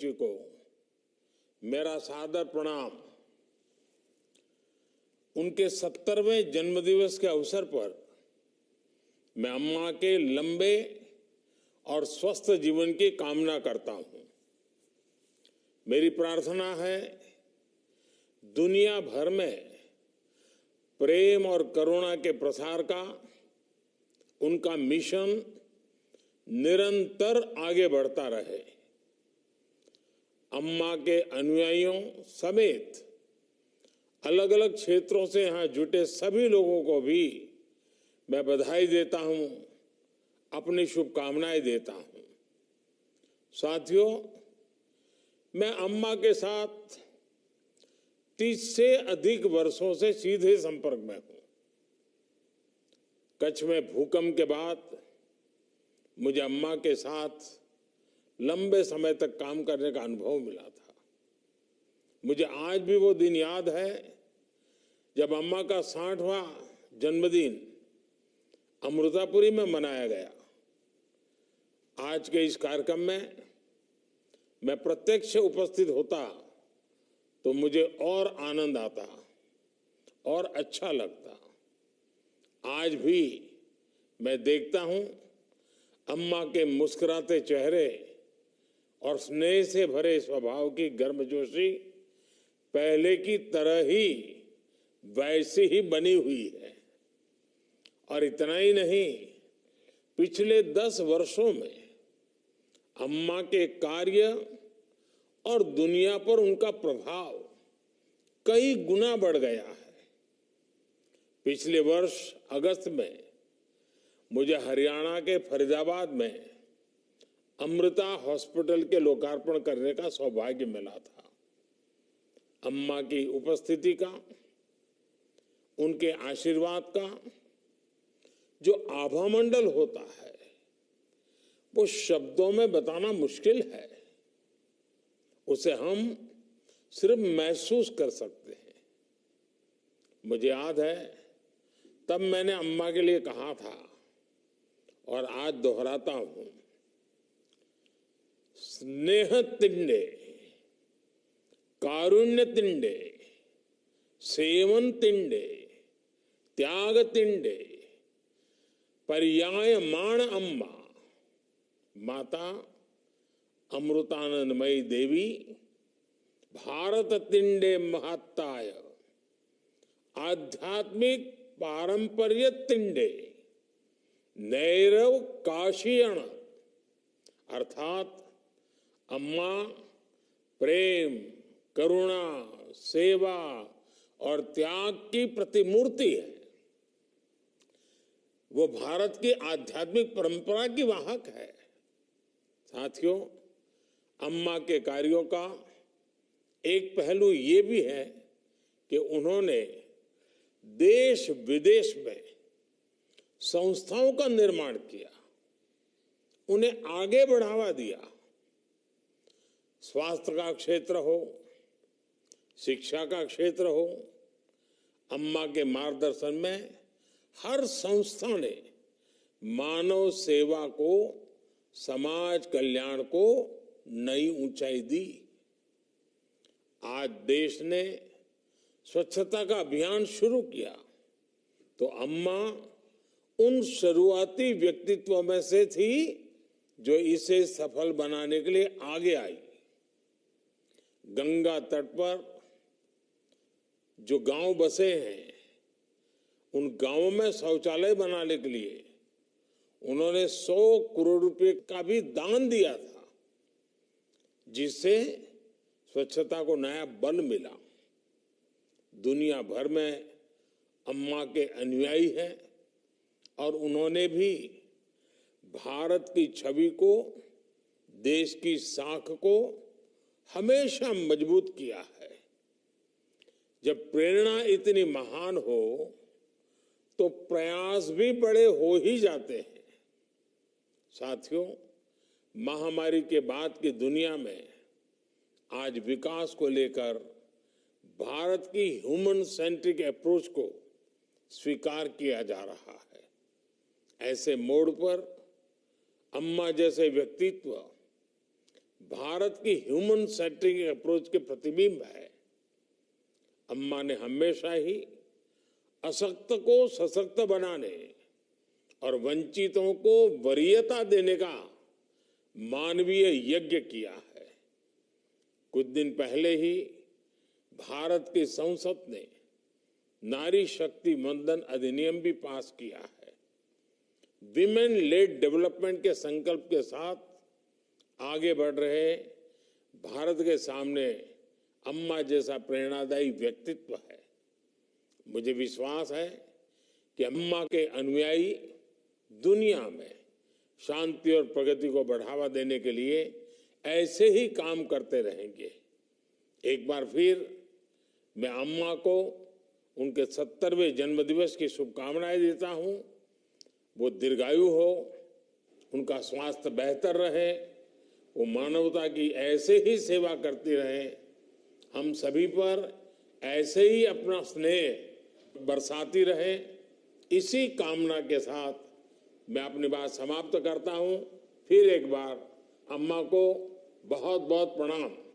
जी को मेरा सादर प्रणाम। उनके 70वें जन्मदिवस के अवसर पर मैं अम्मा के लंबे और स्वस्थ जीवन की कामना करता हूं। मेरी प्रार्थना है दुनिया भर में प्रेम और करुणा के प्रसार का उनका मिशन निरंतर आगे बढ़ता रहे। अम्मा के अनुयायियों समेत अलग अलग क्षेत्रों से यहां जुटे सभी लोगों को भी मैं बधाई देता हूं, अपनी शुभकामनाएं देता हूं। साथियों, मैं अम्मा के साथ 30 से अधिक वर्षों से सीधे संपर्क में हूं। कच्छ में भूकंप के बाद मुझे अम्मा के साथ लंबे समय तक काम करने का अनुभव मिला था। मुझे आज भी वो दिन याद है जब अम्मा का 60वां जन्मदिन अमृतापुरी में मनाया गया। आज के इस कार्यक्रम में मैं प्रत्यक्ष उपस्थित होता तो मुझे और आनंद आता और अच्छा लगता। आज भी मैं देखता हूं अम्मा के मुस्कुराते चेहरे और स्नेह से भरे स्वभाव की गर्मजोशी पहले की तरह ही वैसी ही बनी हुई है। और इतना ही नहीं, पिछले 10 वर्षों में अम्मा के कार्य और दुनिया पर उनका प्रभाव कई गुना बढ़ गया है। पिछले वर्ष अगस्त में मुझे हरियाणा के फरीदाबाद में अमृता हॉस्पिटल के लोकार्पण करने का सौभाग्य मिला था। अम्मा की उपस्थिति का, उनके आशीर्वाद का जो आभामंडल होता है वो शब्दों में बताना मुश्किल है। उसे हम सिर्फ महसूस कर सकते हैं। मुझे याद है तब मैंने अम्मा के लिए कहा था और आज दोहराता हूं, स्नेह तिंडे, कारुण्य तिंडे, सेवन तिंडे, त्याग तिंडे, पर्याय मान अम्मा, माता अमृतानंदमयी देवी, भारत तिंडे महत्ताय, आध्यात्मिक पारंपर्य तिंडे, नैरव काशीयण, अर्थात अम्मा प्रेम, करुणा, सेवा और त्याग की प्रतिमूर्ति है। वो भारत की आध्यात्मिक परंपरा की वाहक है। साथियों, अम्मा के कार्यों का एक पहलू ये भी है कि उन्होंने देश विदेश में संस्थाओं का निर्माण किया, उन्हें आगे बढ़ावा दिया। स्वास्थ्य का क्षेत्र हो, शिक्षा का क्षेत्र हो, अम्मा के मार्गदर्शन में हर संस्था ने मानव सेवा को, समाज कल्याण को नई ऊंचाई दी। आज देश ने स्वच्छता का अभियान शुरू किया तो अम्मा उन शुरुआती व्यक्तित्वों में से थी जो इसे सफल बनाने के लिए आगे आई। गंगा तट पर जो गांव बसे हैं, उन गांवों में शौचालय बनाने के लिए उन्होंने 100 करोड़ रुपए का भी दान दिया था, जिससे स्वच्छता को नया बल मिला। दुनिया भर में अम्मा के अनुयायी हैं और उन्होंने भी भारत की छवि को, देश की साख को हमेशा मजबूत किया है। जब प्रेरणा इतनी महान हो तो प्रयास भी बड़े हो ही जाते हैं। साथियों, महामारी के बाद की दुनिया में आज विकास को लेकर भारत की ह्यूमन सेंट्रिक अप्रोच को स्वीकार किया जा रहा है। ऐसे मोड़ पर अम्मा जैसे व्यक्तित्व भारत की ह्यूमन सेंट्रिक अप्रोच के प्रतिबिंब है। अम्मा ने हमेशा ही अशक्त को सशक्त बनाने और वंचितों को वरीयता देने का मानवीय यज्ञ किया है। कुछ दिन पहले ही भारत की संसद ने नारी शक्ति वंदन अधिनियम भी पास किया है। विमेन लेड डेवलपमेंट के संकल्प के साथ आगे बढ़ रहे भारत के सामने अम्मा जैसा प्रेरणादायी व्यक्तित्व है। मुझे विश्वास है कि अम्मा के अनुयायी दुनिया में शांति और प्रगति को बढ़ावा देने के लिए ऐसे ही काम करते रहेंगे। एक बार फिर मैं अम्मा को उनके 70वें जन्मदिवस की शुभकामनाएं देता हूं। वो दीर्घायु हो, उनका स्वास्थ्य बेहतर रहे, वो मानवता की ऐसे ही सेवा करती रहे, हम सभी पर ऐसे ही अपना स्नेह बरसाती रहे। इसी कामना के साथ मैं अपनी बात समाप्त करता हूं। फिर एक बार अम्मा को बहुत बहुत प्रणाम।